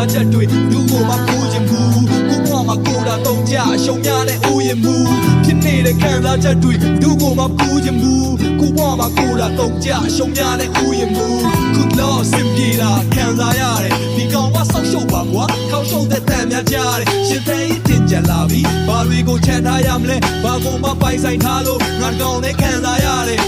စားချက်တွေလူကိုမှကိုချင်ဘူးကိုဘဝမှာကိုတာတော့ကြအရှုံးများတဲ့ဥယျာဉ်မူဖြစ်နေတဲ့ခံစားချက်တွေလူကိုမှကိုချင်ဘူးကိုဘဝမှာကိုတာတော့ကြအရှုံးများတဲ့ဥယျာဉ်မူခုလောစင်ပြေတာခံစားရတယ်ဒီကောင်ကဆောက်ရှုပ်ပါကွာခေါက်ရှုပ်တဲ့တန်များကြားတယ်ရှင်သိန်းတင်ကြလာပြီဘာတွေကိုချန်ထားရမလဲဘာကိုမှပိုင်ဆိုင်ထားလို့ငါကောင်နဲ့ခံစားရတယ်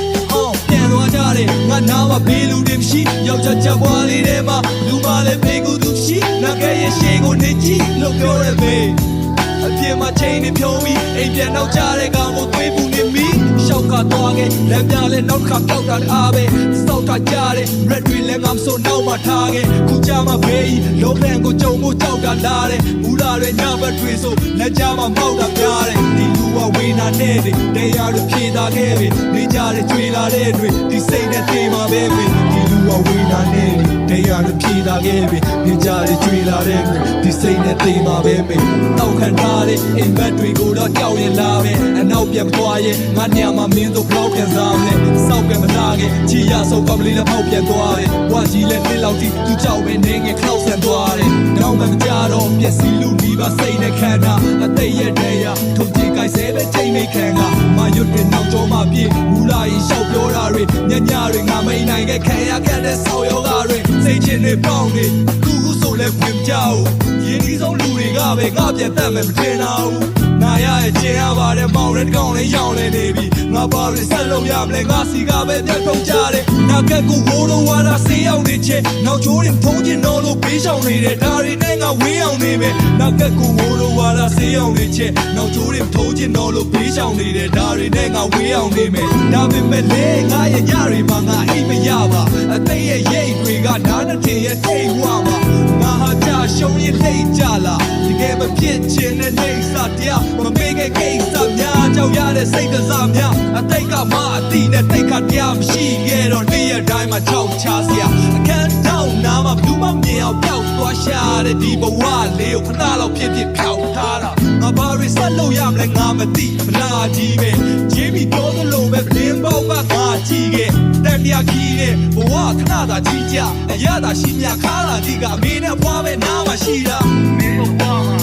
ပြန်သွားကြတယ်ငါနာမှာဘေးလူတွေမရှိယောက်ျားချက်ပွားလေးထဲမှာလူမလည်းဘေးကူသူရှိနာကရဲ့ရှေ့ကိုနေကြည့်လို့ပြောရမေးအပြင်းမှာချိန်နေဖြုံးပြီးအိမ်ပြန်နောက်ကြတဲ့ကောင်ကိုသွေးပူနေမိရှောက်ခါသွားခဲ့လက်ပြလဲနောက်ခါတောက်တာအားပဲစောက်တာကြတယ် red တွေလည်းငါမစိုးနောက်မှထားခဲ့ခုကြမှာဘေးလုံးလန့်ကိုကြုံဖို့ကြောက်တာလာတယ်မူလာတွေညဘက်တွေဆိုလက်ကြမှာမောက်တာများတယ်ဒီလူကဝေနာနဲ့တယ်တရားတွေဖြေတာခဲ့ပြီနေကြတဲ့ကျွေလာတဲ့တွေဒီစိတ်နဲ့တေးမှာပဲဒီလူကဝေနာနဲ့တယ်တရားတွေဖြေတာခဲ့ပြီနေကြတဲ့ကျွေလာတဲ့တွေဒီစိတ်နဲ့တေးမှာပဲတောက်ခံထားတဲ့အိမ်မက်တွေကိုတော့ကြောက်ရလာပဲအနောက်ပြန်သွားရဲ့ငါညမှာမင်းတို့ဘလောက်ပြန်စားမလဲစောက်ပြန်မလာခဲ့ချီရဆုံးကမလေးလည်းပေါက်ပြန်သွားတယ်ဝါကြီးလည်းနှစ်လောက်ထိသူကြောက်ပဲနေငယ်ခောက်ဆန်သွားတယ်နောက်မှမကြတော့ပျက်စီးလူနီးပါစိတ်နဲ့ခံတာအသိရဲ့တရားထုံကြည့်ကြိုက်ဆဲပဲချိန်မိခံကမာရွတ်တွေနောက်ကျောမှပြေမူလာရင်ရှောက်ပြောတာတွေညညတွေငါမိန်နိုင်ခဲ့ခံရခဲ့တဲ့ဆောက်ယောဂတွေစိတ်ချင်းတွေပေါင်းနေခုဆိုလဲဝင်ကြောက်ရင်းနှီးဆုံးလူတွေကပဲငါပြန်တတ်မယ်မထင်တော့နာရရဲ့ကျင်းရပါတယ်မောင်ရဲကောင်လေးရောင်းနေနေပြီငါဘာလို့ဆက်လို့ရမလဲငါစီကပဲပြတ်ထုံကြတယ်နာကက်ကိုဝိုးတော့ဝါတာဆေးရောက်နေချေနောက်ချိုးရင်ထုံးကျင်တော့လို့ပေးဆောင်နေတယ်ဒါတွေနဲ့ငါဝေးအောင်နေမယ်နာကက်ကိုဝိုးတော့ဝါတာဆေးရောက်နေချေနောက်ချိုးရင်ထုံးကျင်တော့လို့ပေးဆောင်နေတယ်ဒါတွေနဲ့ငါဝေးအောင်နေမယ်ဒါပေမဲ့လေငါရဲ့ညတွေမှာငါအိမ်မရပါအသိရဲ့ရိတ်တွေကနားနဲ့ထင်ရဲ့ထိတ်ဝါမှာငါဟာကြရှုံးရင်လိမ့်ကြလားတကယ်မဖြစ်ချင်တဲ့နေစာတရားမမေ့ခဲ့ကိစ္စများကြောက်ရတဲ့စိတ်ကစားများအတိတ်ကမှအတိနဲ့တိတ်ခါတရားမရှိခဲ့တော့နေ့ရက်တိုင်းမှာချောက်ချစရာအခန်းတောင်းနာမှာဘူးမမြင်အောင်ပျောက်သွားရှာတဲ့ဒီဘဝလေးကိုခဏလောက်ဖြစ်ဖြစ်ဖြောက်ထားတာငါဘာတွေဆက်လို့ရမလဲငါမသိမလားကြီးပဲဂျင်းပြီးပြောသလိုပဲလင်းပေါက်ကငါကြီးခဲ့တန်တရားကြီးတဲ့ဘဝခဏသာကြီးကြအရသာရှိမြခါလာဒီကအမေနဲ့ဘွားပဲနားမှာရှိတာမင်းဘွားမှာ